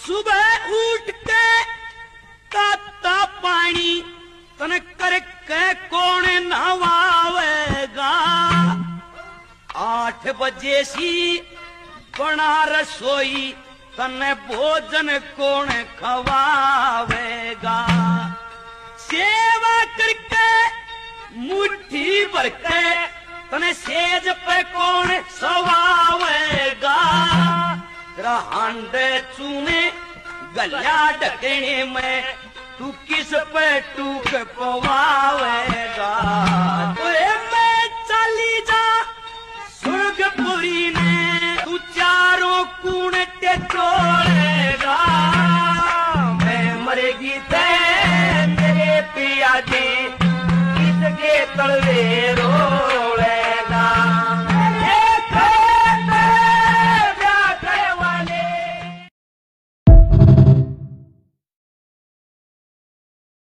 सुबह उठ के ताता पानी तने करके कौन नहवावेगा। 8 बजे सी बना रसोई तने भोजन कौन खवावेगा। सेवा करके मुट्ठी भर के तने सेज पे कौन सवावेगा। तेरा हांडे चूने गल्या ढकने में तू किस पे टूक पवावेगा। तो मैं चली जा स्वर्गपुरी ने तू चारों कूण ते तोड़ेगा। मैं मरेगी ते मेरे पिया जी किसके तलवे रो